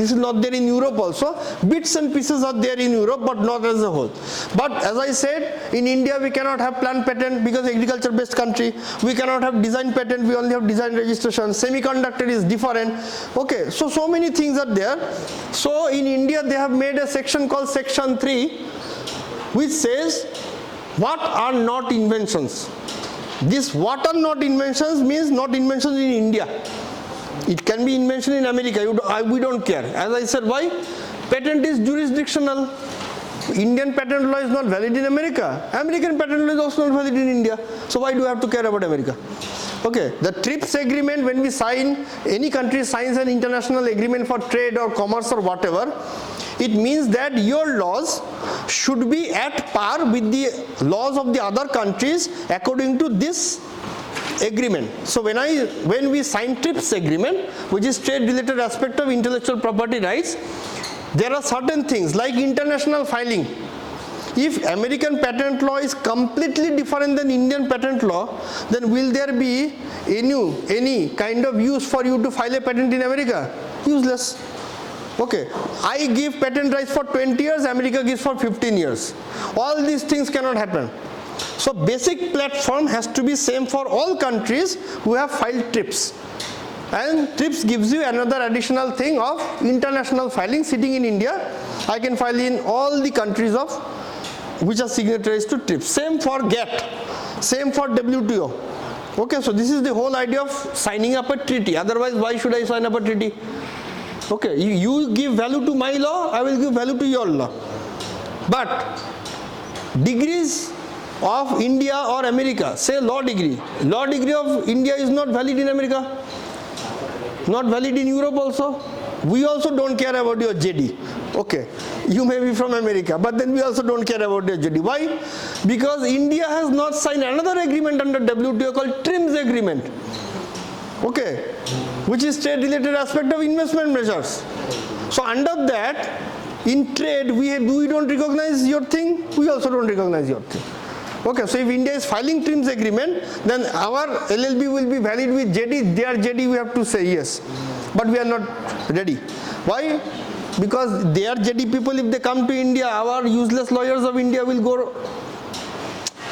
This is not there in Europe also. Bits and pieces are there in Europe, but not as a whole. But as I said, in India we cannot have plant patent because agriculture based country. We cannot have design patent, we only have design registration. Semiconductor is different. Okay, so many things are there. So in India they have made a section called section 3, which says what are not inventions. This what are not inventions means not inventions in India. It can be invention in America, we don't care. As I said, why? Patent is jurisdictional. Indian patent law is not valid in America. American patent law is also not valid in India. So why do I have to care about America? Okay, the TRIPS agreement, when we sign, any country signs an international agreement for trade or commerce or whatever, it means that your laws should be at par with the laws of the other countries according to this agreement. So when we sign TRIPS agreement, which is trade related aspect of intellectual property rights, there are certain things like international filing. If American patent law is completely different than Indian patent law, then will there be any kind of use for you to file a patent in America? Useless. Okay, I give patent rights for 20 years, America gives for 15 years. All these things cannot happen. So basic platform has to be same for all countries who have filed TRIPS. And TRIPS gives you another additional thing of international filing. Sitting in India, I can file in all the countries of which are signatories to TRIPS. Same for GATT, same for WTO. Okay, so this is the whole idea of signing up a treaty. Otherwise, why should I sign up a treaty? Okay, you give value to my law, I will give value to your law. But degrees of India or America, say law degree of India is not valid in America, not valid in Europe also. We also don't care about your JD. Okay, you may be from America, but then we also don't care about your JD. Why? Because India has not signed another agreement under WTO called TRIMS agreement. Okay, which is trade related aspect of investment measures. So under that, in trade, we don't recognize your thing, we also don't recognize your thing. Okay, so if India is filing TRIMS agreement, then our LLB will be valid with JD, their JD we have to say yes. But we are not ready. Why? Because their JD people, if they come to India, our useless lawyers of India will go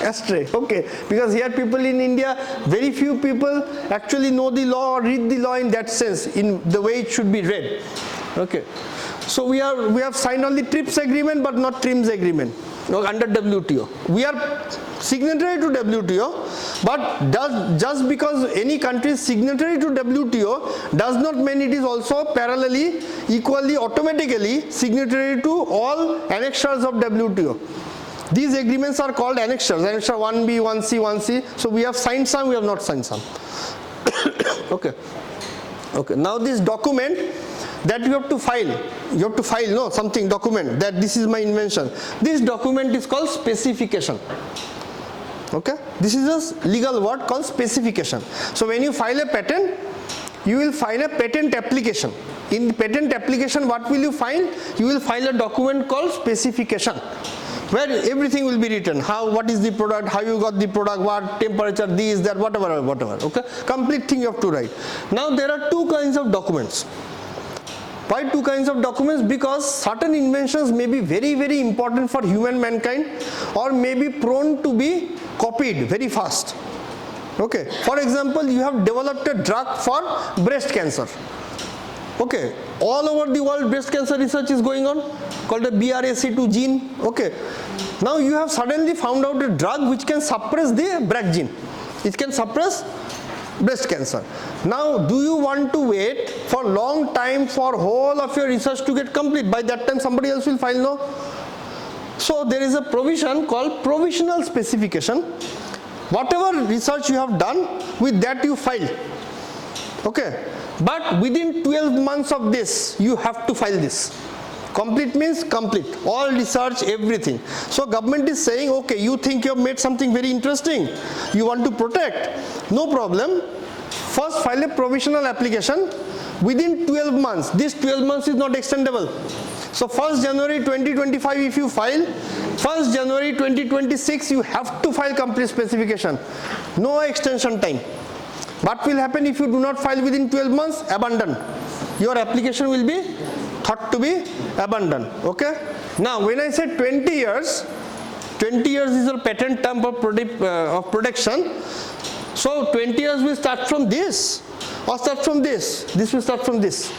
astray. Okay, because here people in India, very few people actually know the law or read the law in that sense, in the way it should be read. Okay, so we have signed only TRIPS agreement but not TRIMS agreement under WTO. We are signatory to WTO, but just because any country is signatory to WTO does not mean it is also parallelly, equally, automatically signatory to all annexures of WTO. These agreements are called annexures, annexure 1B, 1C, 1C. So we have signed some, we have not signed some. Okay. Okay. Now this document that you have to file, something document that this is my invention. This document is called specification. Okay. This is a legal word called specification. So when you file a patent, you will file a patent application. In the patent application, what will you file? You will file a document called specification, where everything will be written. What is the product, how you got the product, what temperature, this, that, whatever. Okay, complete thing you have to write. Now there are two kinds of documents. Why two kinds of documents? Because certain inventions may be very, very important for human mankind, or may be prone to be copied very fast. Okay, for example, you have developed a drug for breast cancer. Okay, all over the world breast cancer research is going on, called a BRCA2 gene. Okay, now you have suddenly found out a drug which can suppress the BRCA gene. It can suppress breast cancer. Now do you want to wait for long time for whole of your research to get complete? By that time somebody else will file, no? So there is a provision called provisional specification. Whatever research you have done, with that you file. Okay, but within 12 months of this, you have to file this. Complete means complete, all research, everything. So government is saying, okay, you think you have made something very interesting, you want to protect, no problem. First file a provisional application within 12 months. This 12 months is not extendable. So 1st January 2025 if you file, 1st January 2026 you have to file complete specification. No extension time. What will happen if you do not file within 12 months? Abandon. Your application will be thought to be abandoned. Okay. Now when I say 20 years is a patent term of protection. So 20 years will start from this or start from this. This will start from this.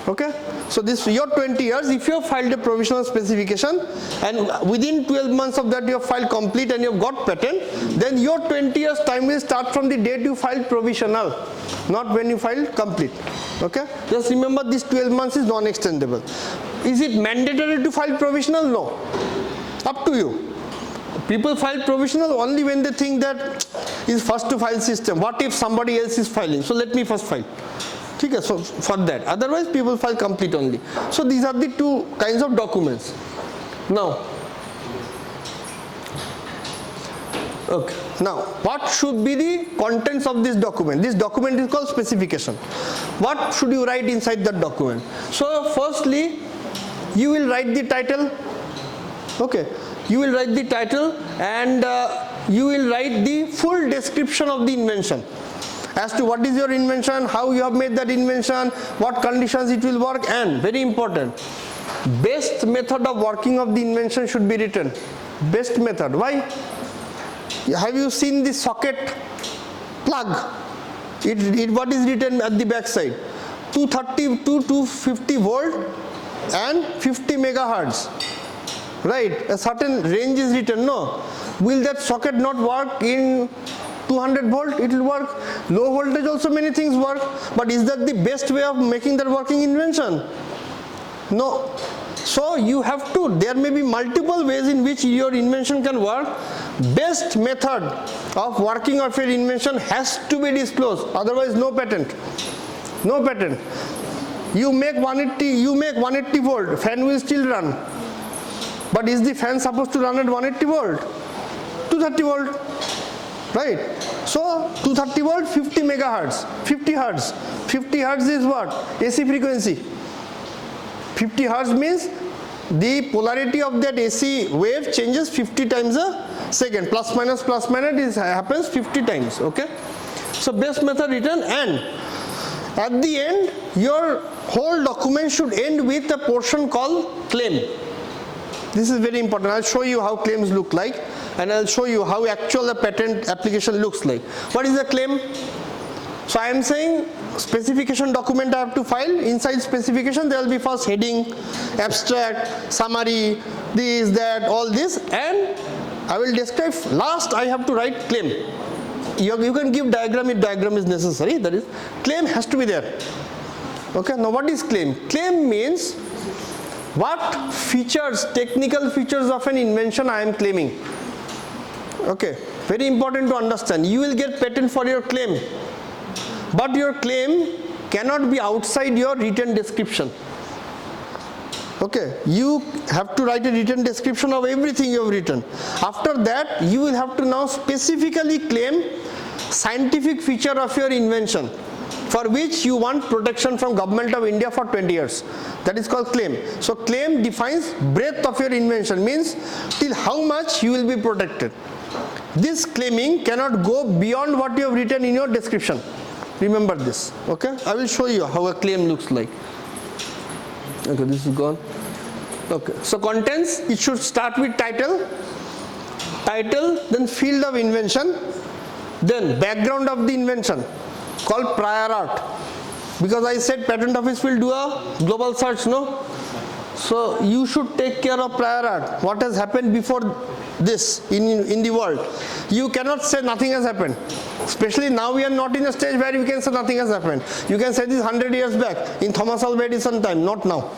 Okay. So this your 20 years, if you have filed a provisional specification and within 12 months of that you have filed complete and you have got patent, then your 20 years time will start from the date you filed provisional, not when you filed complete. Okay. Just remember this 12 months is non-extendable. Is it mandatory to file provisional? No. Up to you. People file provisional only when they think that is first to file system. What if somebody else is filing? So let me first file. Okay, so for that. Otherwise people file complete only. So these are the two kinds of documents. Now, okay. Now, what should be the contents of this document? This document is called specification. What should you write inside that document? So firstly, you will write the title. Okay. You will write the title and you will write the full description of the invention as to what is your invention, how you have made that invention, what conditions it will work, and very important, best method of working of the invention should be written. Best method. Why? Have you seen the socket plug? What is written at the back side? 230 to 250 volt and 50 megahertz. Right, a certain range is written, no? Will that socket not work in 200 volt? It will work. Low voltage also many things work. But is that the best way of making that working invention? No. So you have to, there may be multiple ways in which your invention can work. Best method of working of your invention has to be disclosed. Otherwise no patent. No patent. You make 180 volt, fan will still run. But is the fan supposed to run at 180 volt? 230 volt, right? So 230 volt, 50 megahertz, 50 hertz. 50 hertz is what? AC frequency. 50 hertz means the polarity of that AC wave changes 50 times a second. Plus minus is happens 50 times. Okay. So best method written, and at the end your whole document should end with a portion called claim. This is very important. I'll show you how claims look like, and I'll show you how actual a patent application looks like. What is a claim? So I am saying specification document I have to file. Inside specification there will be first heading, abstract, summary, this, that, all this, and I will describe. Last I have to write claim. You can give diagram if diagram is necessary. That is, claim has to be there. Okay. Now what is claim? Claim means what features, technical features of an invention I am claiming. Okay, very important to understand. You will get patent for your claim, but your claim cannot be outside your written description. Okay, you have to write a written description of everything you have written. After that, you will have to now specifically claim scientific feature of your invention, for which you want protection from Government of India for 20 years. That is called claim. So claim defines breadth of your invention, means till how much you will be protected. This claiming cannot go beyond what you have written in your description. Remember this. Okay, I will show you how a claim looks like. Okay, this is gone. Okay, so contents, it should start with title, then field of invention, then background of the invention, called prior art, because I said patent office will do a global search, no? So you should take care of prior art. What has happened before this in the world? You cannot say nothing has happened. Especially now we are not in a stage where you can say nothing has happened. You can say this 100 years back in Thomas Alva Edison time, not now.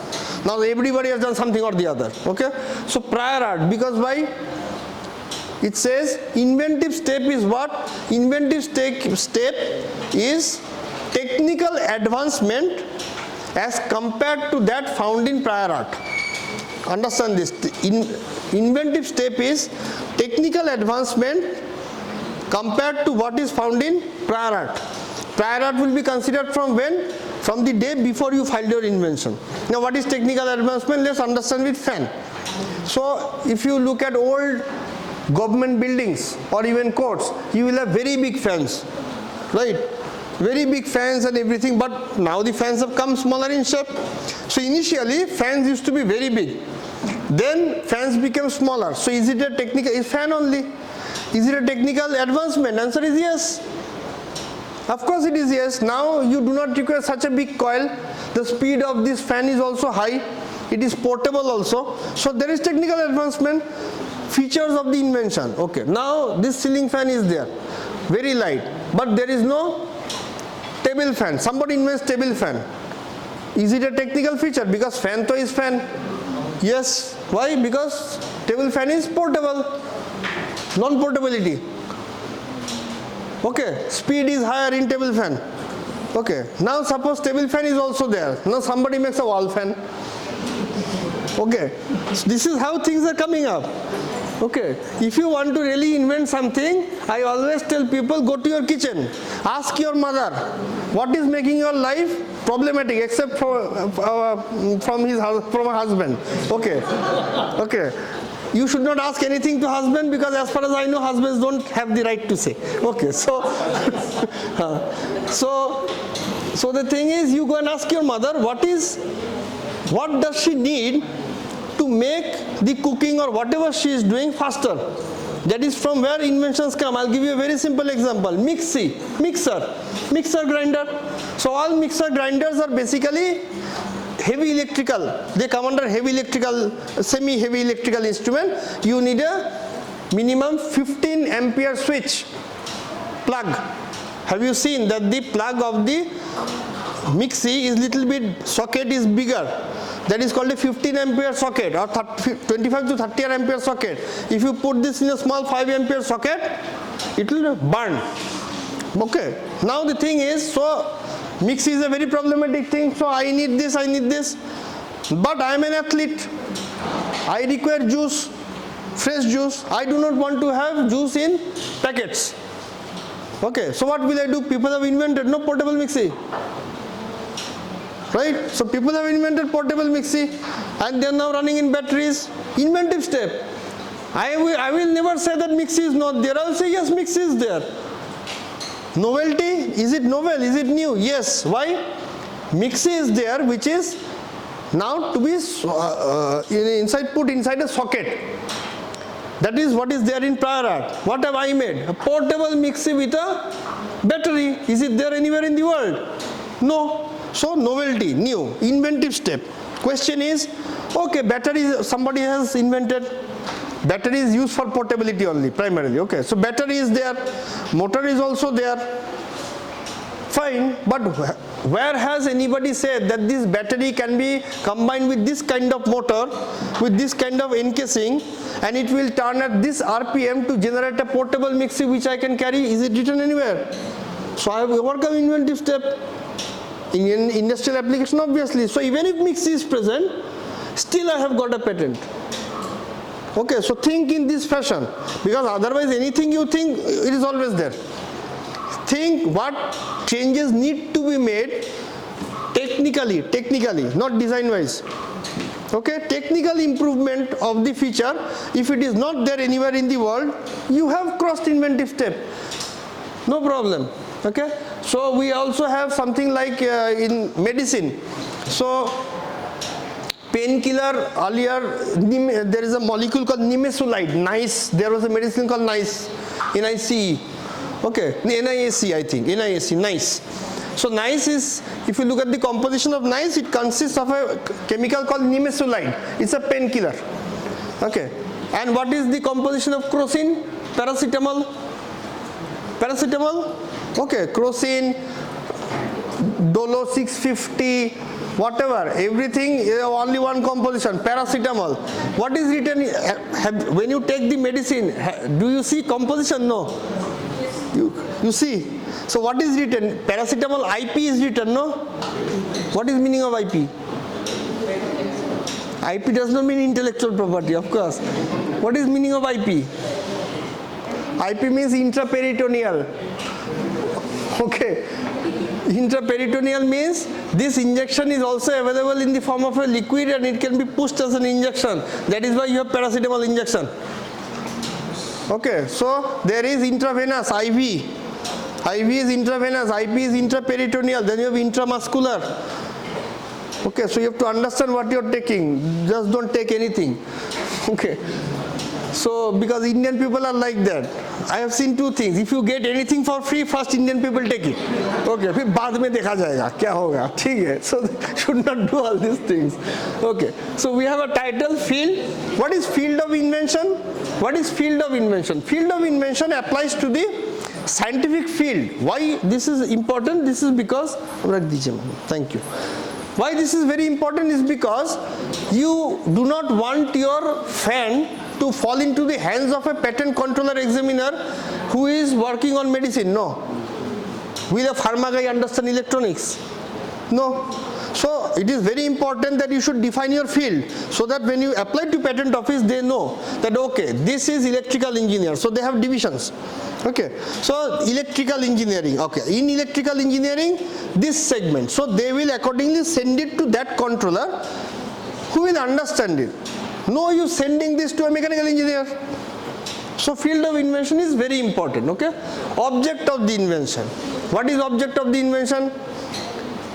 Now everybody has done something or the other. Okay? So prior art, because why? It says inventive step is what? Inventive step is technical advancement as compared to that found in prior art. Understand this. Inventive step is technical advancement compared to what is found in prior art. Prior art will be considered from when? From the day before you filed your invention. Now what is technical advancement? Let's understand with fan. So if you look at old government buildings or even courts, you will have very big fans, right? very big fans and everything, but now the fans have come smaller in shape. So initially fans used to be very big, then fans became smaller. So is it a technical, is fan only? Is it a technical advancement? Answer is yes. Of course it is yes. Now you do not require such a big coil. The speed of this fan is also high. It is portable also. So there is technical advancement. Features of the invention. Okay. Now this ceiling fan is there. Very light. But there is no table fan. Somebody invents table fan. Is it a technical feature? Because fan to is fan. Yes. Why? Because table fan is portable. Non-portability. Okay. Speed is higher in table fan. Okay. Now suppose table fan is also there. Now somebody makes a wall fan. Okay. So this is how things are coming up. Okay. If you want to really invent something, I always tell people, go to your kitchen. Ask your mother, what is making your life problematic except from a husband. Okay. Okay. You should not ask anything to husband, because as far as I know, husbands don't have the right to say. Okay. So, so the thing is, you go and ask your mother, what does she need to make the cooking or whatever she is doing faster. That is from where inventions come. I'll give you a very simple example. Mixer, grinder. So all mixer grinders are basically heavy electrical. They come under heavy electrical, semi-heavy electrical instrument. You need a minimum 15 ampere switch plug. Have you seen that the plug of the mixie is little bit, socket is bigger? That is called a 15 ampere socket or 25 to 30 ampere socket. If you put this in a small 5 ampere socket, it will burn. Okay. Now the thing is, so mixie is a very problematic thing. So I need this. But I am an athlete. I require juice, fresh juice. I do not want to have juice in packets. Okay. So what will I do? People have invented no portable mixie. Right? So people have invented portable mixie and they are now running in batteries. Inventive step. I will never say that mixie is not there. I will say yes, mixie is there. Novelty, is it novel? Is it new? Yes. Why? Mixie is there, which is now to be put inside a socket. That is what is there in prior art. What have I made? A portable mixie with a battery. Is it there anywhere in the world? No. So novelty, new, inventive step. Question is, okay, battery somebody has invented. Battery is used for portability only, primarily. Okay, so battery is there, motor is also there. Fine, but where has anybody said that this battery can be combined with this kind of motor, with this kind of encasing, and it will turn at this RPM to generate a portable mixie which I can carry? Is it written anywhere? So I have overcome inventive step. In industrial application, obviously. So even if mixie is present, still I have got a patent. Okay, so think in this fashion, because otherwise anything you think, it is always there. Think what changes need to be made technically, not design wise. Okay, technical improvement of the feature. If it is not there anywhere in the world, you have crossed inventive step. No problem. Okay, so we also have something like in medicine. So painkiller, earlier there is a molecule called nimesulide. NICE. There was a medicine called NICE, NICE. Okay, NIAC, I think. NIAC, NICE. So NICE is, if you look at the composition of NICE, it consists of a chemical called nimesulide. It's a painkiller. Okay, and what is the composition of crocin? Paracetamol. Okay, crocin, Dolo 650, whatever, everything, only one composition, paracetamol. What is written, when you take the medicine, do you see composition? No. You see. So what is written? Paracetamol IP is written, no? What is meaning of IP? IP does not mean intellectual property, of course. What is meaning of IP? IP means intraperitoneal. Okay. Intraperitoneal means this injection is also available in the form of a liquid and it can be pushed as an injection. That is why you have paracetamol injection. Okay. So there is intravenous IV. IV is intravenous, IP is intraperitoneal, then you have intramuscular. Okay, so you have to understand what you are taking, just don't take anything. Okay, so because Indian people are like that. I have seen two things. If you get anything for free, first Indian people take it. Okay, फिर बाद में देखा जाएगा क्या होगा, ठीक है? So should not do all these things. Okay, so we have a title, field. What is field of invention? What is field of invention? Field of invention applies to the scientific field. Why this is important? This is because, thank you. Why this is very important is because you do not want your fan to fall into the hands of a patent controller examiner who is working on medicine. No. Will a pharma guy understand electronics? No. So it is very important that you should define your field so that when you apply to patent office, they know that okay, this is electrical engineer. So they have divisions. Okay, so electrical engineering, okay, in electrical engineering, this segment, so they will accordingly send it to that controller who will understand it. No, you sending this to a mechanical engineer. So field of invention is very important, okay. Object of the invention. What is object of the invention?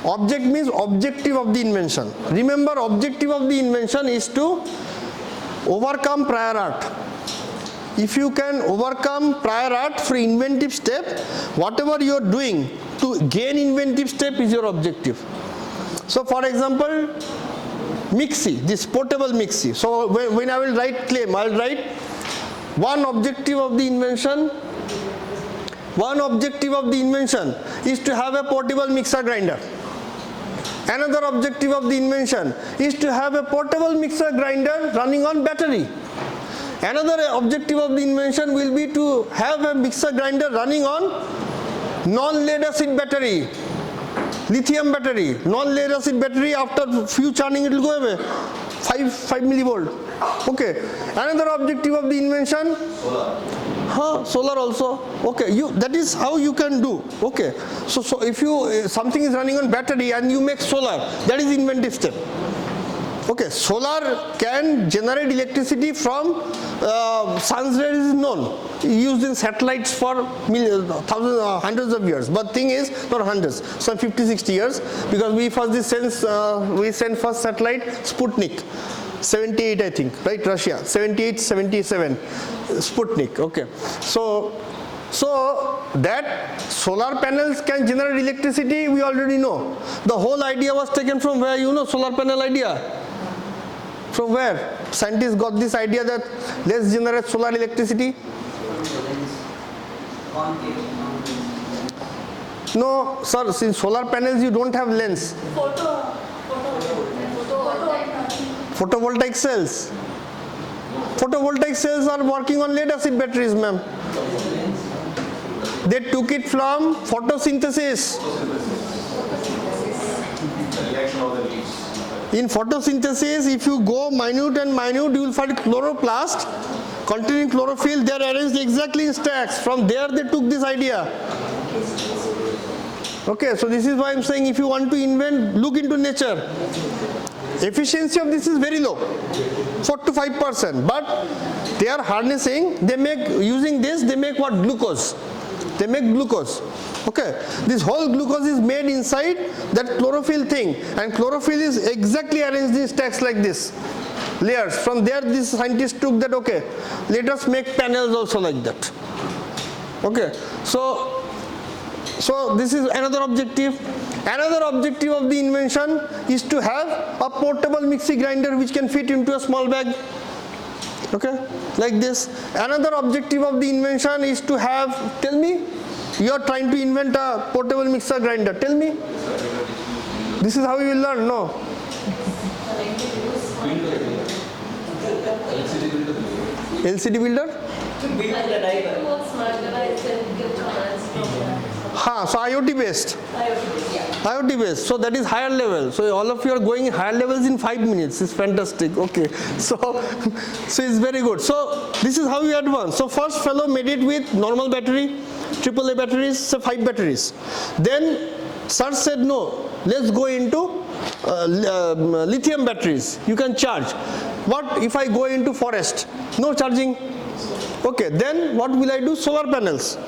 Object means objective of the invention. Remember, objective of the invention is to overcome prior art. If you can overcome prior art through inventive step, whatever you are doing to gain inventive step is your objective. So for example, mixie, this portable mixie. So when I will write claim, I will write one objective of the invention. One objective of the invention is to have a portable mixer grinder. Another objective of the invention is to have a portable mixer grinder running on battery. Another objective of the invention will be to have a mixer grinder running on non-lead acid battery, lithium battery. Non-lead acid battery, after few churning it will go away, 5 millivolt. Okay. Another objective of the invention, solar also. Okay, that is how you can do. Okay, so if you something is running on battery and you make solar, that is inventive step. Okay, solar can generate electricity from sun's rays is known, used in satellites for millions, thousands, hundreds of years. But thing is, not hundreds, some 50, 60 years, because we sent first satellite Sputnik, 78 I think, right, Russia, 78, 77, Sputnik, okay. So that solar panels can generate electricity, we already know. The whole idea was taken from where, you know, solar panel idea. From where? Scientists got this idea that let's generate solar electricity. No, sir, since solar panels you don't have lens. Photovoltaic cells. Photovoltaic cells are working on lead acid batteries, ma'am. They took it from photosynthesis. In photosynthesis, if you go minute and minute, you will find chloroplast containing chlorophyll. They are arranged exactly in stacks. From there they took this idea. Okay, so this is why I am saying if you want to invent, look into nature. Efficiency of this is very low, 4 to 5%. But they are harnessing, they make, using this, they make what? Glucose. They make glucose. Okay, this whole glucose is made inside that chlorophyll thing, and chlorophyll is exactly arranged in stacks like this, layers. From there this scientist took that, okay, let us make panels also like that. Okay, so this is another objective. Another objective of the invention is to have a portable mixie grinder which can fit into a small bag. Okay, like this. Another objective of the invention is to have, tell me, you are trying to invent a portable mixer grinder. Tell me. This is how you will learn, no? LCD builder? So IoT based. IoT based. So that is higher level. So all of you are going higher levels in 5 minutes. It's fantastic. Okay. So it's very good. So this is how you advance. So first fellow made it with normal battery, AAA batteries, so 5 batteries. Then sir said no, let's go into lithium batteries. You can charge. What if I go into forest? No charging. Okay, then what will I do? Solar panels.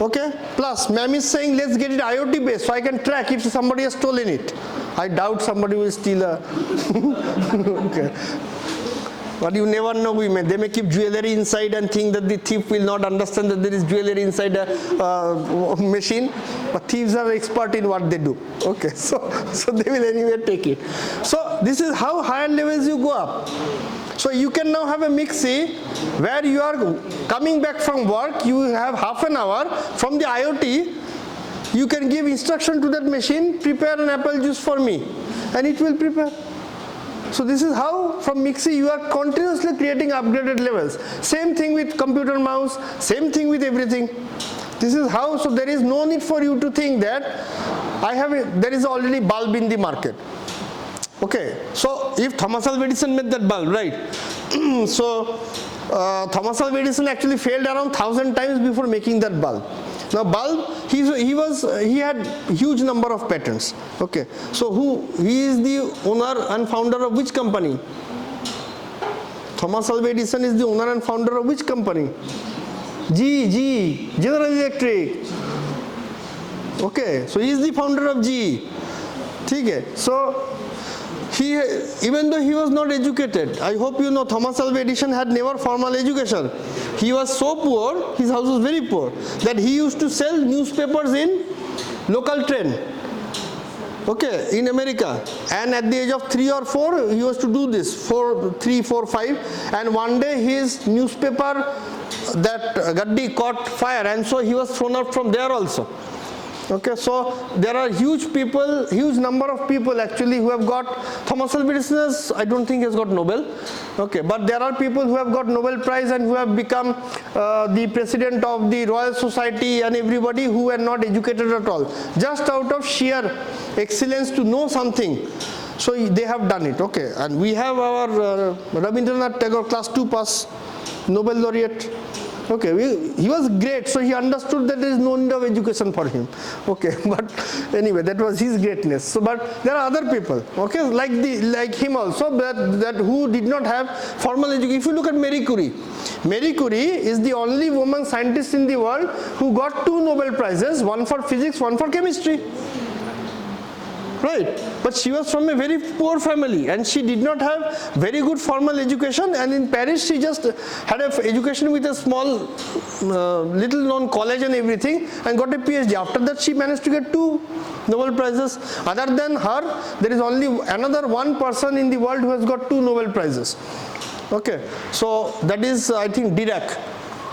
Okay, plus ma'am is saying let's get it IoT based so I can track if somebody has stolen it. I doubt somebody will steal a okay. But you never know, they may keep jewelry inside and think that the thief will not understand that there is jewelry inside a machine. But thieves are expert in what they do. Okay, so they will anyway take it. So this is how higher levels you go up. So you can now have a mixie where you are coming back from work, you have half an hour from the IoT, you can give instruction to that machine, prepare an apple juice for me, and it will prepare. So this is how from mixie you are continuously creating upgraded levels. Same thing with computer mouse, same thing with everything. This is how, so there is no need for you to think that there is already bulb in the market. Okay, so if Thomas Alva Edison made that bulb, right? So Thomas Alva Edison actually failed around 1,000 times before making that bulb. Now bulb, he had huge number of patents. Okay, so he is the owner and founder of which company? Thomas Alva Edison is the owner and founder of which company? GE, General Electric. Okay, so he is the founder of GE. Okay, so even though he was not educated, I hope you know Thomas Alva Edison had never formal education. He was so poor, his house was very poor, that he used to sell newspapers in local train. Okay, in America. And at the age of 3 or 4, he used to do this, 3, 4, 5. And one day his newspaper, that gaddi caught fire, and so he was thrown out from there also. Okay, so there are huge number of people actually who have got, Thomas Alva Edison, I don't think he has got Nobel. Okay, but there are people who have got Nobel Prize and who have become the president of the Royal Society, and everybody who are not educated at all, just out of sheer excellence to know something. So they have done it. Okay, and we have our Rabindranath Tagore, class 2 pass, Nobel laureate. Okay, he was great, so he understood that there is no need of education for him. Okay, but anyway, that was his greatness. So, but there are other people, okay, like him also, that who did not have formal education. If you look at Marie Curie is the only woman scientist in the world who got 2 Nobel Prizes, one for physics, one for chemistry. Right, but she was from a very poor family and she did not have very good formal education, and in Paris she just had an education with a small little known college and everything, and got a PhD. After that she managed to get 2 Nobel Prizes. Other than her, there is only another one person in the world who has got 2 Nobel Prizes. Okay, so that is, I think,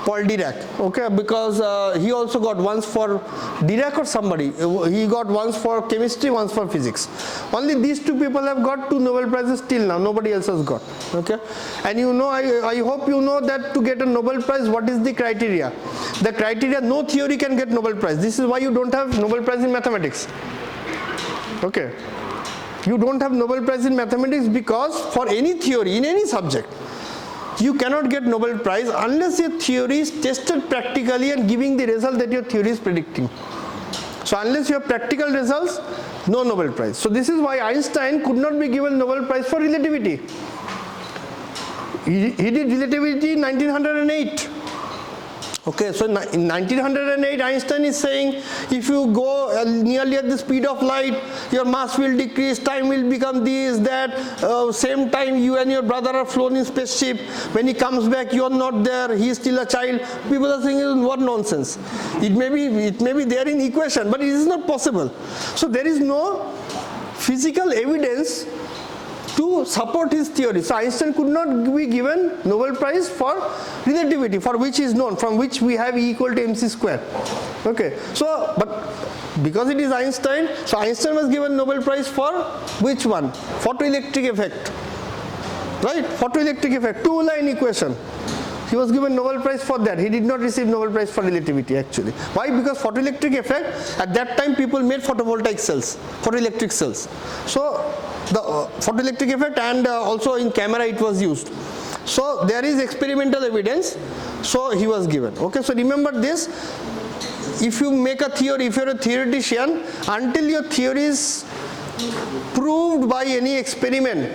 Paul Dirac, okay, because he also got once for Dirac or somebody, he got once for chemistry, once for physics. Only these 2 people have got 2 Nobel Prizes till now, nobody else has got. Okay, and you know, I hope you know that to get a Nobel Prize, what is the criteria? The criteria, no theory can get Nobel Prize. This is why you don't have Nobel Prize in mathematics. Okay, you don't have Nobel Prize in mathematics because for any theory in any subject, you cannot get Nobel Prize unless your theory is tested practically and giving the result that your theory is predicting. So unless you have practical results, no Nobel Prize. So this is why Einstein could not be given Nobel Prize for relativity. He did relativity in 1908. Okay, so in 1908 Einstein is saying if you go nearly at the speed of light, your mass will decrease, time will become this, that, same time you and your brother are flown in spaceship, when he comes back you are not there, he is still a child. People are saying what nonsense. It may be there in equation, but it is not possible. So there is no physical evidence to support his theory. So Einstein could not be given Nobel Prize for relativity, for which is known, from which we have E equal to mc square. Okay, so but because it is Einstein, so Einstein was given Nobel Prize for which one? Photoelectric effect. Right, photoelectric effect, 2-line equation. He was given Nobel Prize for that. He did not receive Nobel Prize for relativity actually. Why? Because photoelectric effect, at that time people made photovoltaic cells, photoelectric cells. So the photoelectric effect, and also in camera it was used. So there is experimental evidence, so he was given. Okay, so remember this, if you make a theory, if you are a theoretician, until your theory is proved by any experiment,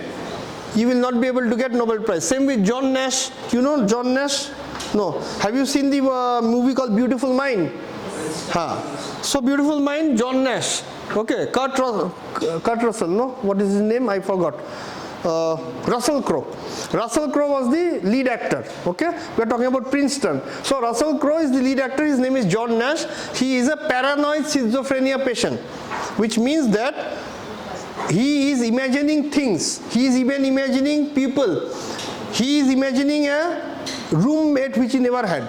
you will not be able to get Nobel Prize. Same with John Nash. You know John Nash? No. Have you seen the movie called Beautiful Mind? So beautiful mind, John Nash. Okay, Kurt Russell, no? What is his name? I forgot. Russell Crowe. Russell Crowe was the lead actor. Okay, we are talking about Princeton. So Russell Crowe is the lead actor. His name is John Nash. He is a paranoid schizophrenia patient, which means that he is imagining things. He is even imagining people. He is imagining a roommate which he never had.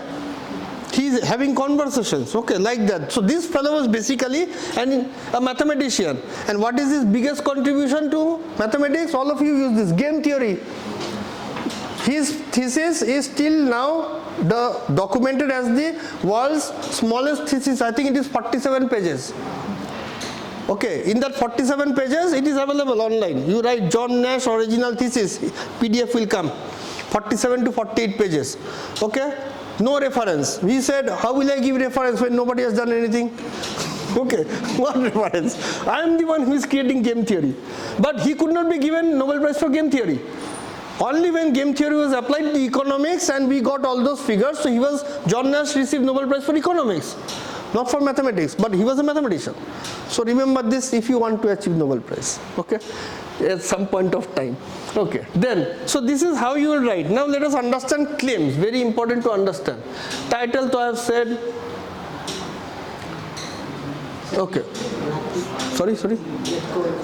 He is having conversations, okay, like that. So this fellow was basically a mathematician. And what is his biggest contribution to mathematics? All of you use this, game theory. His thesis is still now documented as the world's smallest thesis. I think it is 47 pages. Okay, in that 47 pages, it is available online. You write John Nash original thesis, PDF will come. 47 to 48 pages. Okay, no reference. We said, how will I give reference when nobody has done anything? Okay, what reference? I am the one who is creating game theory. But he could not be given Nobel Prize for game theory. Only when game theory was applied to economics and we got all those figures, so John Nash received Nobel Prize for economics, not for mathematics, but he was a mathematician. So remember this if you want to achieve Nobel Prize, okay, at some point of time. Okay, then, so this is how you will write. Now let us understand claims, very important to understand. Title to I have said, okay, sorry,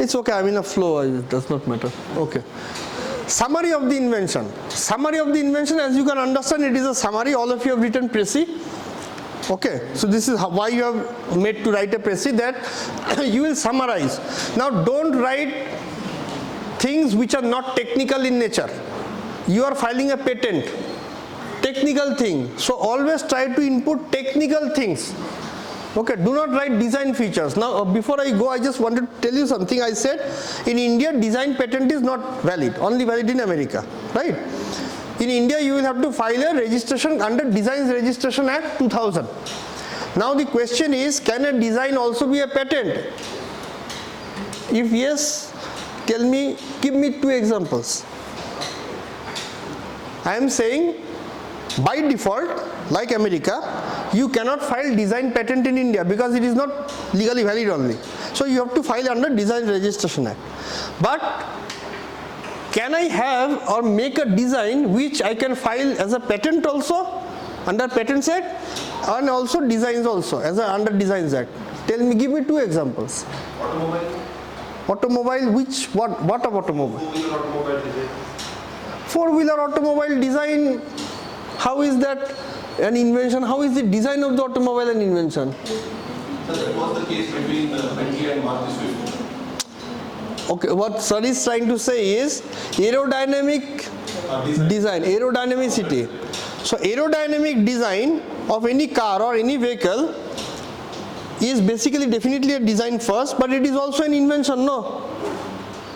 it's okay, I'm in a flow, it does not matter, okay. Summary of the invention. Summary of the invention, as you can understand, it is a summary. All of you have written précis. Okay, so this is why you have made to write a précis, that you will summarize. Now don't write things which are not technical in nature. You are filing a patent, technical thing. So always try to input technical things. Okay, do not write design features. Now before I go, I just wanted to tell you something. I said in India design patent is not valid, only valid in America, right? In India you will have to file a registration under Designs Registration Act 2000. Now the question is, can a design also be a patent? If yes, tell me, give me 2 examples. I am saying by default, like America, you cannot file design patent in India because it is not legally valid only. So you have to file under Design Registration Act. But can I have or make a design which I can file as a patent also under Patents Act, and also designs also as a under Designs Act? Tell me, give me 2 examples. Automobile, which, what of automobile? 4-wheeler automobile design. 4-wheeler automobile design, how is that an invention? How is the design of the automobile an invention? So that was the case between Bentley and Maruti Swift. Okay, what Sir is trying to say is aerodynamic design, aerodynamicity. So aerodynamic design of any car or any vehicle is basically definitely a design first, but it is also an invention, no?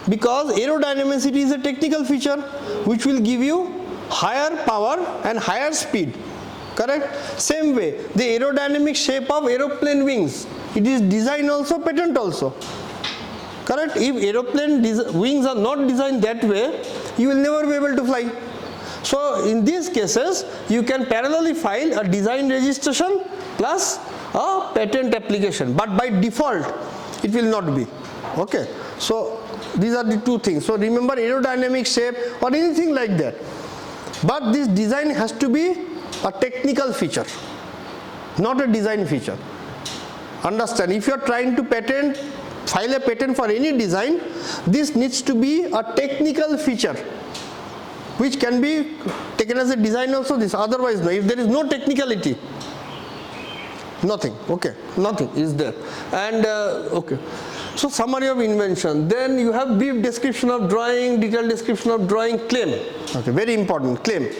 Because aerodynamicity is a technical feature which will give you higher power and higher speed, correct? Same way, the aerodynamic shape of aeroplane wings, it is design also, patent also, correct? If aeroplane wings are not designed that way, you will never be able to fly. So in these cases, you can parallelly file a design registration plus a patent application, but by default it will not be. Okay, so these are the 2 things. So remember aerodynamic shape or anything like that. But this design has to be a technical feature, not a design feature. Understand, if you are trying to file a patent for any design, this needs to be a technical feature which can be taken as a design also, this, otherwise no. If there is no technicality, nothing, okay, nothing is there. And okay, so summary of invention. Then you have brief description of drawing, detailed description of drawing, claim. Okay, very important, claim.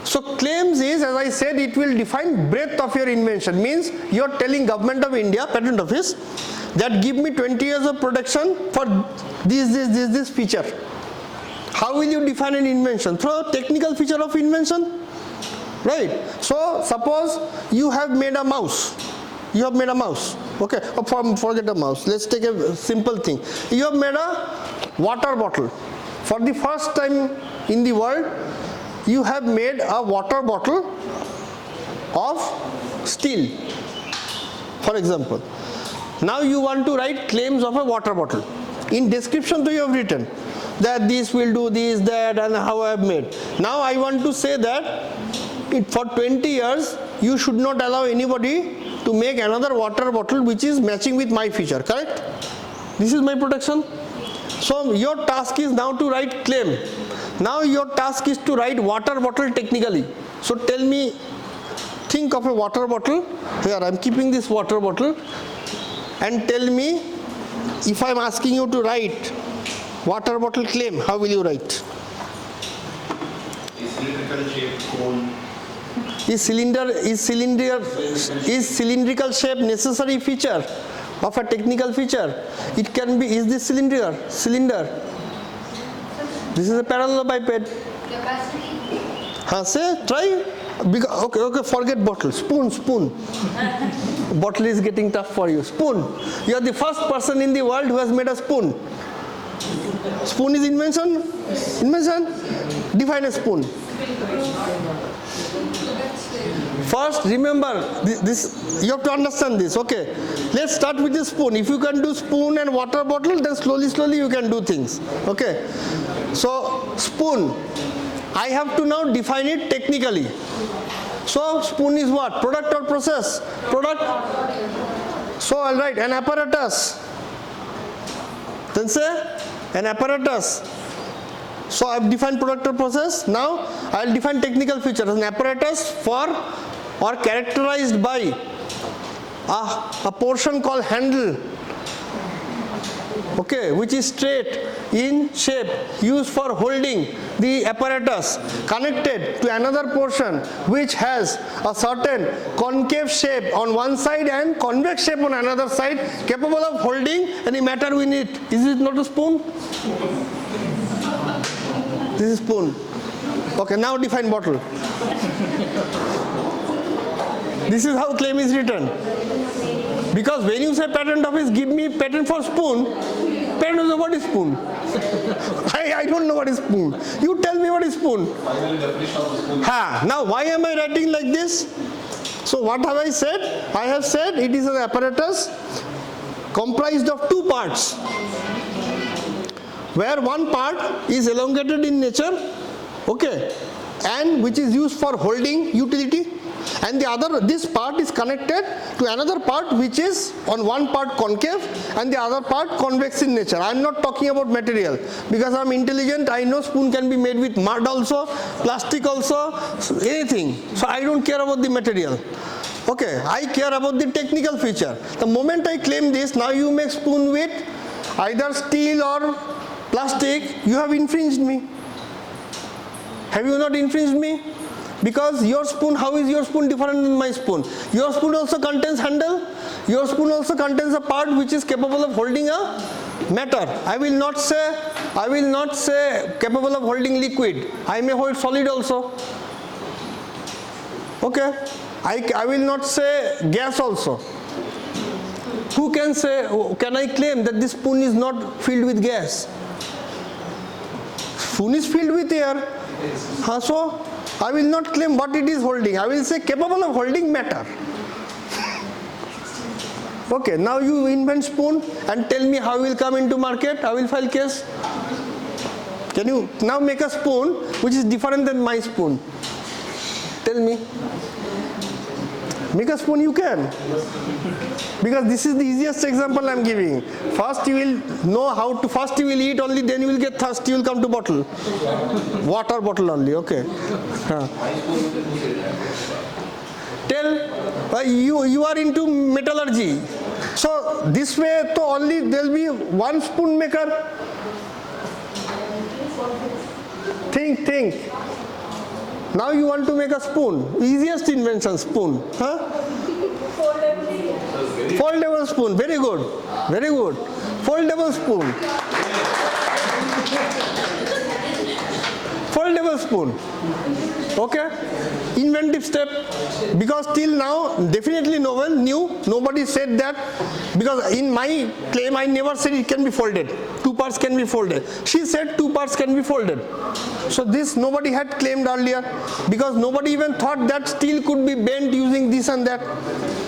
So claims is, as I said, it will define breadth of your invention. Means you are telling Government of India, Patent Office, that give me 20 years of production for this feature. How will you define an invention? Through a technical feature of invention, right? So suppose you have made a mouse. You have made a mouse. Okay, forget a mouse. Let's take a simple thing. You have made a water bottle. For the first time in the world, you have made a water bottle of steel. for example. Now you want to write claims of a water bottle. In description you have written that this will do this, that, and how I have made. Now I want to say that for 20 years you should not allow anybody to make another water bottle which is matching with my feature, correct? This is my protection. So your task is now to write claim. Now your task is to write water bottle technically. So tell me, think of a water bottle. Here I am keeping this water bottle, and tell me, if I am asking you to write water bottle claim, how will you write? Is cylindrical shape cone? Is cylindrical shape necessary feature of a technical feature? It can be. Is this cylinder? This is a parallelepiped. Say, try. Okay, forget bottle. Spoon. Bottle is getting tough for you. Spoon. You are the first person in the world who has made a spoon. Spoon is invention? Define a spoon. First, remember, this you have to understand this, okay? Let's start with the spoon. If you can do spoon and water bottle, then slowly you can do things, okay? So, spoon. I have to now define it technically. So, spoon is what? Product or process? Product. So, I'll write an apparatus. Then say, an apparatus. So, I've defined product or process. Now, I'll define technical features. An apparatus for or characterized by a portion called handle, okay, which is straight in shape, used for holding the apparatus, connected to another portion which has a certain concave shape on one side and convex shape on another side, capable of holding any matter we need. Is it not a spoon? This is spoon. Okay, now define bottle. This is how claim is written. Because when you say patent office, give me patent for spoon, patent office, what is spoon? I don't know what is spoon. You tell me what is spoon. Finally, definition of the spoon. Now why am I writing like this? So what have I said? I have said it is an apparatus comprised of two parts, where one part is elongated in nature, okay, and which is used for holding utility, and this part is connected to another part which is on one part concave and the other part convex in nature. I am not talking about material, because I am intelligent. I know spoon can be made with mud also, plastic also, anything. So I don't care about the material. Okay, I care about the technical feature. The moment I claim this, now you make spoon with either steel or plastic, you have infringed me. Have you not infringed me? Because your spoon, how is your spoon different than my spoon? Your spoon also contains handle. Your spoon also contains a part which is capable of holding a matter. I will not say capable of holding liquid. I may hold solid also. Okay. I will not say gas also. Who can say, can I claim that this spoon is not filled with gas? Spoon is filled with air. So I will not claim what it is holding. I will say capable of holding matter. Okay, now you invent spoon and tell me how it will come into market. I will file case. Can you now make a spoon which is different than my spoon? Tell me. Make a spoon you can. Because this is the easiest example I am giving. First you will know how to, first you will eat only, then you will get thirsty, you will come to bottle. Water bottle only, okay. Tell, you are into metallurgy. So this way to only there will be one spoon maker. Think. Now you want to make a spoon. Easiest invention, spoon. Foldable spoon. Very good. Foldable spoon. Foldable spoon. Okay. Inventive step. Because till now, definitely no one knew. Nobody said that. Because in my claim, I never said it can be folded. Two parts parts can be folded. She said 2 parts can be folded. So this nobody had claimed earlier, because nobody even thought that steel could be bent using this and that.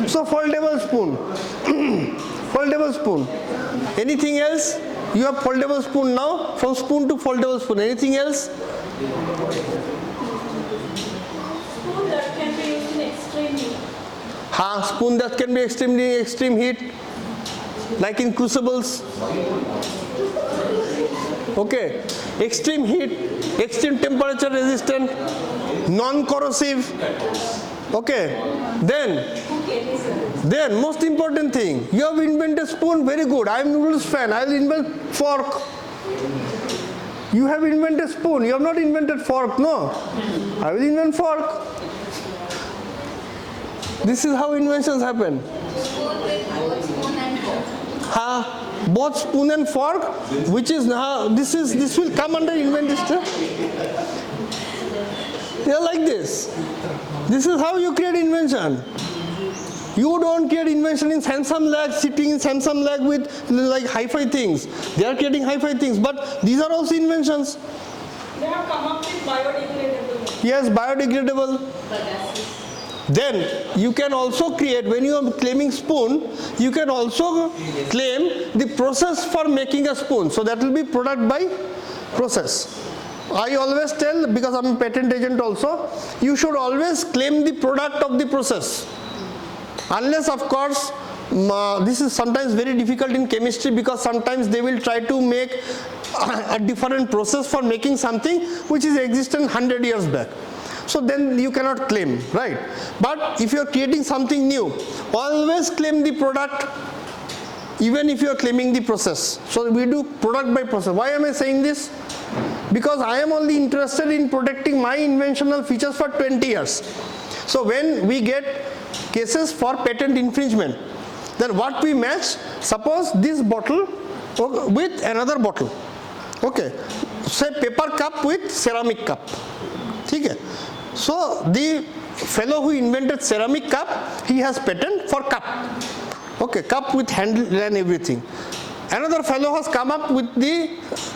So foldable spoon. Foldable spoon. Anything else? You have foldable spoon now. From spoon to foldable spoon. Anything else? Spoon that can be used in extreme heat. Spoon that can be extreme heat, like in crucibles. Okay, extreme heat, extreme temperature resistant, non-corrosive. Okay, then most important thing, you have invented spoon, very good. I am noodles fan, I will invent fork. You have invented spoon, you have not invented fork, no. I will invent fork. This is how inventions happen. Both spoon and fork, which is this will come under invention. They are like this. This is how you create invention. You don't create invention in Samsung lab, sitting in Samsung lab with like hi-fi things. They are creating hi-fi things, but these are also inventions. They have come up with biodegradable. Yes, biodegradable. Then you can also create, when you are claiming spoon, you can also claim the process for making a spoon. So that will be product by process. I always tell, because I am a patent agent also, you should always claim the product of the process. Unless, of course, this is sometimes very difficult in chemistry, because sometimes they will try to make a different process for making something which is existent 100 years back. So then you cannot claim, right? But if you are creating something new, always claim the product, even if you are claiming the process. So we do product by process. Why am I saying this? Because I am only interested in protecting my inventional features for 20 years. So when we get cases for patent infringement, then what we match, suppose this bottle with another bottle. Okay, say paper cup with ceramic cup. Okay. So the fellow who invented ceramic cup, he has patent for cup. Okay, cup with handle and everything. Another fellow has come up with the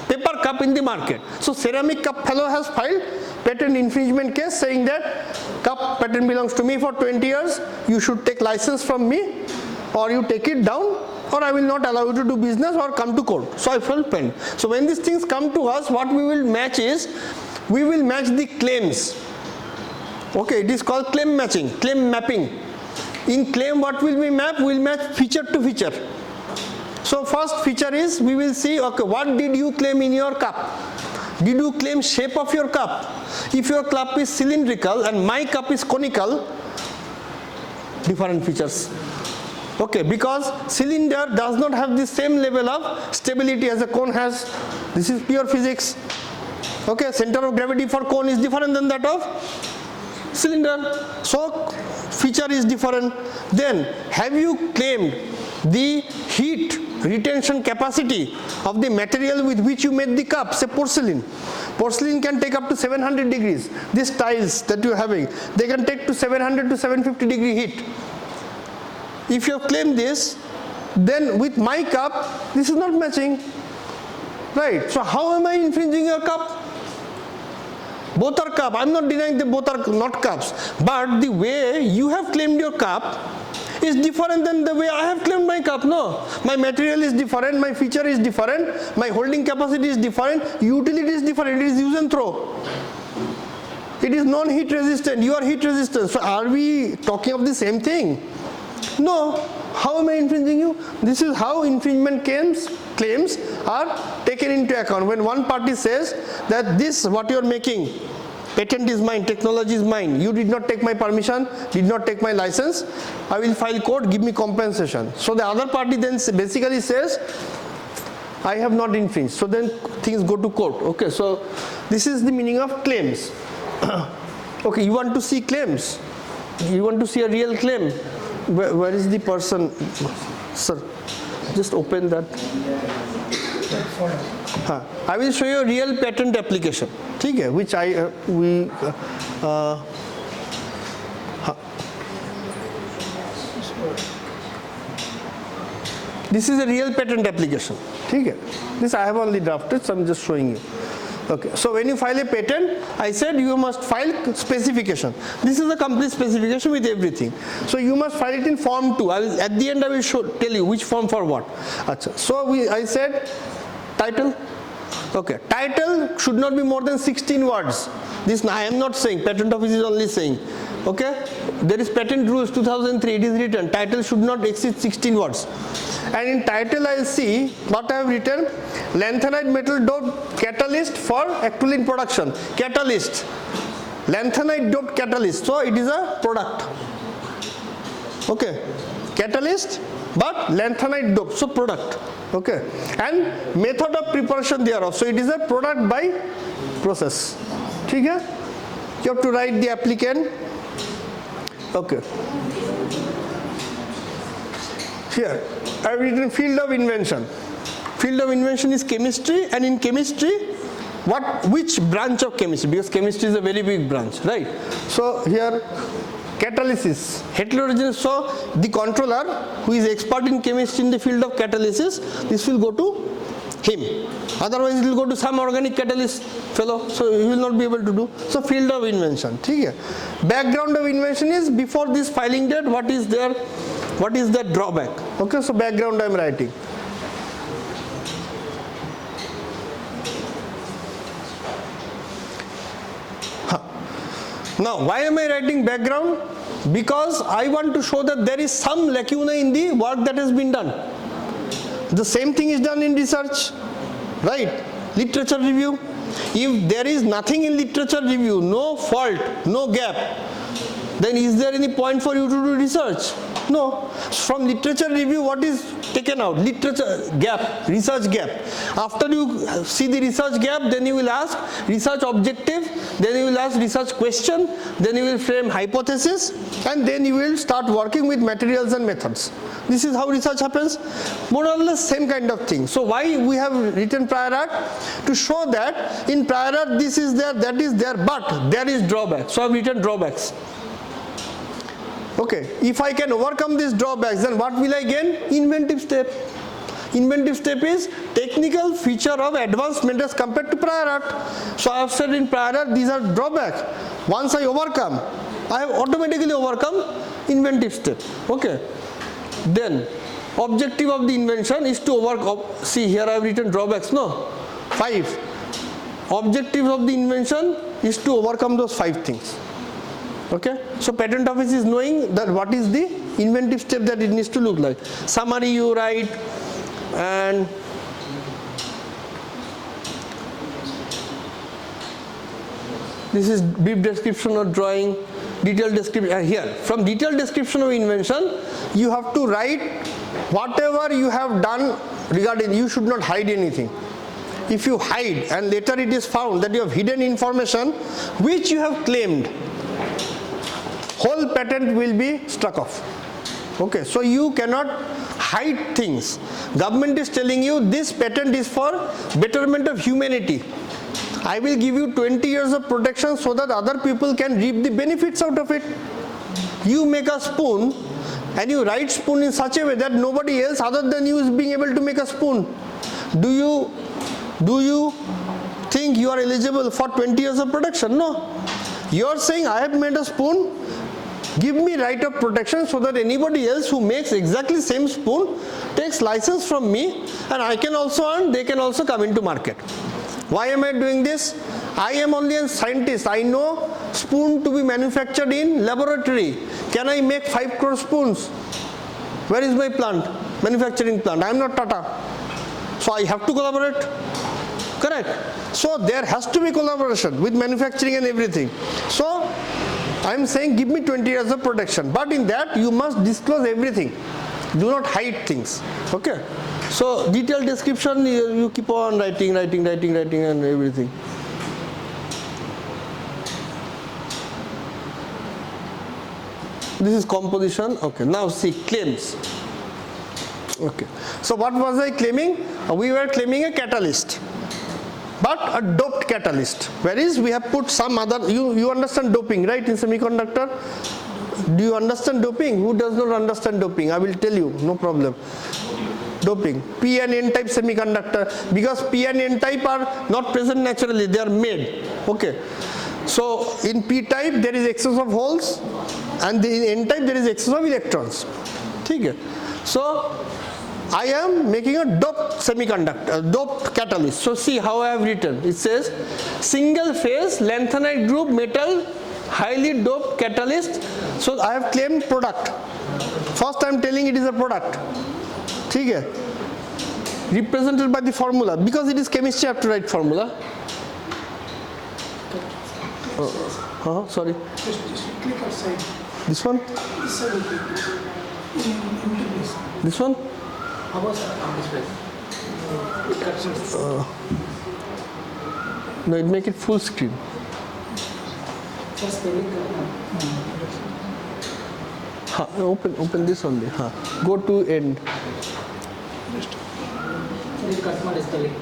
paper cup in the market. So ceramic cup fellow has filed patent infringement case saying that cup patent belongs to me for 20 years. You should take license from me, or you take it down, or I will not allow you to do business or come to court. So I filed patent. So when these things come to us, what we will match is, we will match the claims. Okay, it is called claim matching, claim mapping. In claim, what will we map? We will match feature to feature. So first feature is, we will see, okay, what did you claim in your cup? Did you claim shape of your cup? If your cup is cylindrical and my cup is conical, different features. Okay, because cylinder does not have the same level of stability as a cone has. This is pure physics. Okay, center of gravity for cone is different than that of cylinder. So feature is different. Then have you claimed the heat retention capacity of the material with which you made the cup? Say porcelain. Porcelain can take up to 700 degrees. These tiles that you are having, they can take to 700 to 750 degree heat. If you have claimed this, then with my cup, this is not matching. Right? So how am I infringing your cup? Both are cup. I am not denying that both are not cups. But the way you have claimed your cup is different than the way I have claimed my cup. No. My material is different, my feature is different, my holding capacity is different, utility is different, it is use and throw. It is non-heat resistant, you are heat resistant. So are we talking of the same thing? No. How am I infringing you? This is how infringement claims are taken into account. When one party says that this, what you are making, patent is mine, technology is mine, you did not take my permission, did not take my license, I will file court, give me compensation. So the other party then basically says, I have not infringed. So then things go to court. Okay, so this is the meaning of claims. Okay, you want to see claims? You want to see a real claim? Where is the person? Sir, just open that. I will show you a real patent application, okay, which This is a real patent application. Okay. This I have only drafted, so I'm just showing you. Okay, so when you file a patent, I said you must file specification. This is a complete specification with everything. So you must file it in form 2. At the end I will tell you which form for what. Achha. So I said title. Okay, title should not be more than 16 words. This I am not saying, patent office is only saying. Okay, there is patent rules 2003, it is written title should not exceed 16 words. And in title I see what I have written, lanthanide metal doped catalyst for actylene production. Catalyst, lanthanide doped catalyst, so it is a product. Okay, catalyst but lanthanide doped, so product. Okay, and method of preparation thereof, so it is a product by process. Okay, you have to write the applicant. Okay, here I have written field of invention. Field of invention is chemistry, and in chemistry, which branch of chemistry? Because chemistry is a very big branch, right? So here, catalysis, heterogeneous. So the controller, who is expert in chemistry in the field of catalysis, this will go to him. Otherwise, it will go to some organic catalyst fellow, so he will not be able to do. So field of invention. Okay. Background of invention is before this filing date. What is there? What is the drawback? Okay, so background I am writing. Now, why am I writing background? Because I want to show that there is some lacuna in the work that has been done. The same thing is done in research, right? Literature review. If there is nothing in literature review, no fault, no gap, then is there any point for you to do research? No. From literature review, what is taken out? Literature gap, research gap. After you see the research gap, then you will ask research objective, then you will ask research question, then you will frame hypothesis, and then you will start working with materials and methods. This is how research happens. More or less same kind of thing. So why we have written prior art? To show that in prior art this is there, that is there, but there is drawback. So I have written drawbacks. Okay, if I can overcome these drawbacks, then what will I gain? Inventive step. Inventive step is technical feature of advancement as compared to prior art. So I have said in prior art these are drawbacks. Once I overcome, I have automatically overcome inventive step. Okay. Then objective of the invention is to overcome. See here I have written drawbacks. No, 5. Objective of the invention is to overcome those 5 things. Okay, so patent office is knowing that what is the inventive step that it needs to look like. Summary you write, and this is brief description of drawing, detailed description. Here from detailed description of invention you have to write whatever you have done regarding. You should not hide anything. If you hide and later it is found that you have hidden information which you have claimed, whole patent will be struck off. Okay, so you cannot hide things. Government is telling you this patent is for betterment of humanity. I will give you 20 years of protection so that other people can reap the benefits out of it. You make a spoon and you write spoon in such a way that nobody else other than you is being able to make a spoon. Do you think you are eligible for 20 years of protection? No. You are saying I have made a spoon, give me right of protection so that anybody else who makes exactly same spoon takes license from me, and I can also earn, they can also come into market. Why am I doing this? I am only a scientist. I know spoon to be manufactured in laboratory. Can I make 5 crore spoons? Where is my plant? Manufacturing plant. I am not Tata. So I have to collaborate. Correct. So there has to be collaboration with manufacturing and everything. So I am saying give me 20 years of protection, but in that you must disclose everything. Do not hide things. Okay. So detailed description you keep on writing and everything. This is composition. Okay. Now see claims. Okay. So what was I claiming? We were claiming a catalyst, but a doped catalyst. Whereas we have put some other, you understand doping, right, in semiconductor? Do you understand doping? Who does not understand doping? I will tell you, no problem. doping. P and N type semiconductor, because P and N type are not present naturally, they are made. Okay. So in P type there is excess of holes, and in N type there is excess of electrons. Okay. So I am making a doped semiconductor, doped catalyst. So see how I have written. It says single phase lanthanide group metal highly doped catalyst. So I have claimed product. First I am telling it is a product. Okay. Represented by the formula. Because it is chemistry, I have to write formula. Sorry. Just click outside. This one? This side will be into this. This one? How was on this place? It cuts No, it make it full screen. just the link. Open this only. Go to end. It cuts one is the link.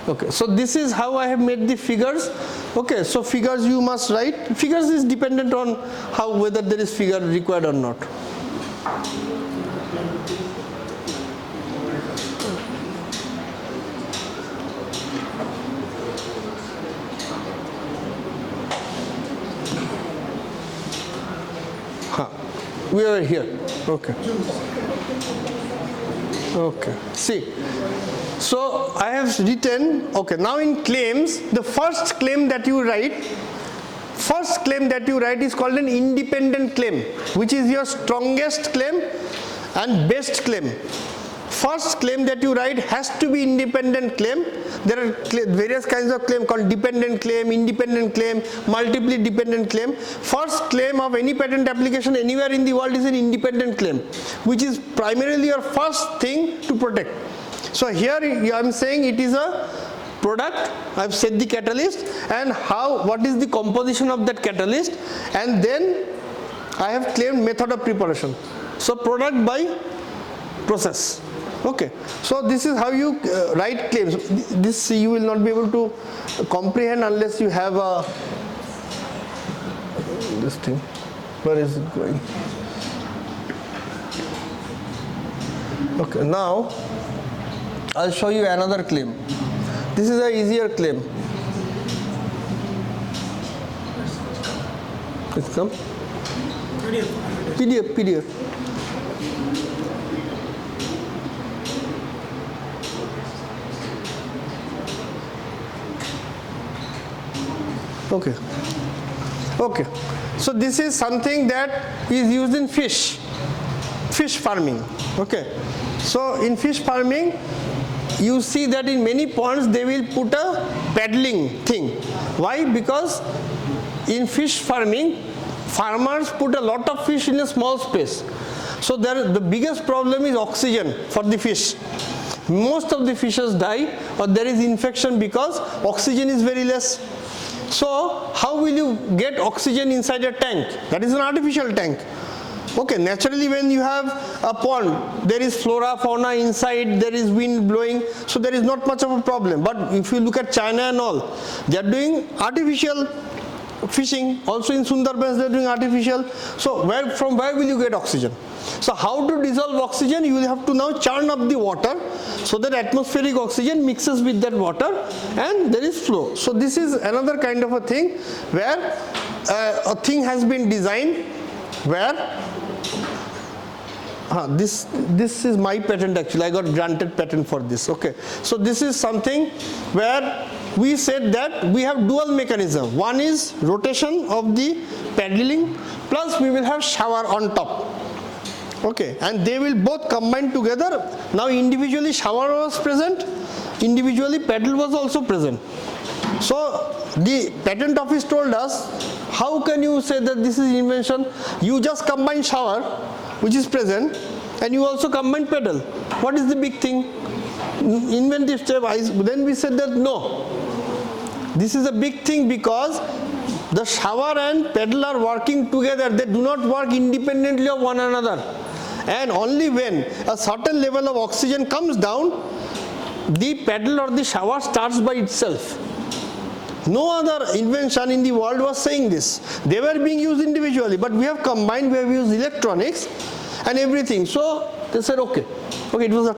Okay, so this is how I have made the figures. Okay, so figures you must write. Figures is dependent on how, whether there is figure required or not. We are here. Okay. Okay. See. So I have written, okay, now in claims, the first claim that you write is called an independent claim, which is your strongest claim and best claim. First claim that you write has to be independent claim. There are various kinds of claim called dependent claim, independent claim, multiply dependent claim. First claim of any patent application anywhere in the world is an independent claim, which is primarily your first thing to protect. So here I am saying it is a product. I have said the catalyst and what is the composition of that catalyst, and then I have claimed method of preparation. So product by process. Okay, so this is how you write claims. This you will not be able to comprehend unless you have this thing. Where is it going? Okay, now I'll show you another claim. This is an easier claim. It's come? PDF. Okay. So this is something that is used in fish farming. Okay. So in fish farming, you see that in many ponds they will put a paddling thing. Why? Because in fish farming, farmers put a lot of fish in a small space. So the biggest problem is oxygen for the fish. Most of the fishes die or there is infection because oxygen is very less. So how will you get oxygen inside a tank? That is an artificial tank. Okay, naturally when you have a pond, there is flora, fauna inside, there is wind blowing, so there is not much of a problem. But if you look at China and all, they are doing artificial fishing. Also in Sundarbans they are doing artificial. So from where will you get oxygen? So how to dissolve oxygen? You will have to now churn up the water so that atmospheric oxygen mixes with that water and there is flow. So this is another kind of a thing where a thing has been designed where this is my patent actually. I got granted patent for this. Okay. So this is something where we said that we have dual mechanism. One is rotation of the paddling plus we will have shower on top. Okay, and they will both combine together. Now individually shower was present, individually paddle was also present. So the patent office told us, how can you say that this is invention? You just combine shower, which is present, and you also combine paddle. What is the big thing? Inventive step. Then we said that no, this is a big thing because the shower and paddle are working together. They do not work independently of one another. And only when a certain level of oxygen comes down, the paddle or the shower starts by itself. No other invention in the world was saying this. They were being used individually, but we have combined, we have used electronics and everything. So They said, okay, it was a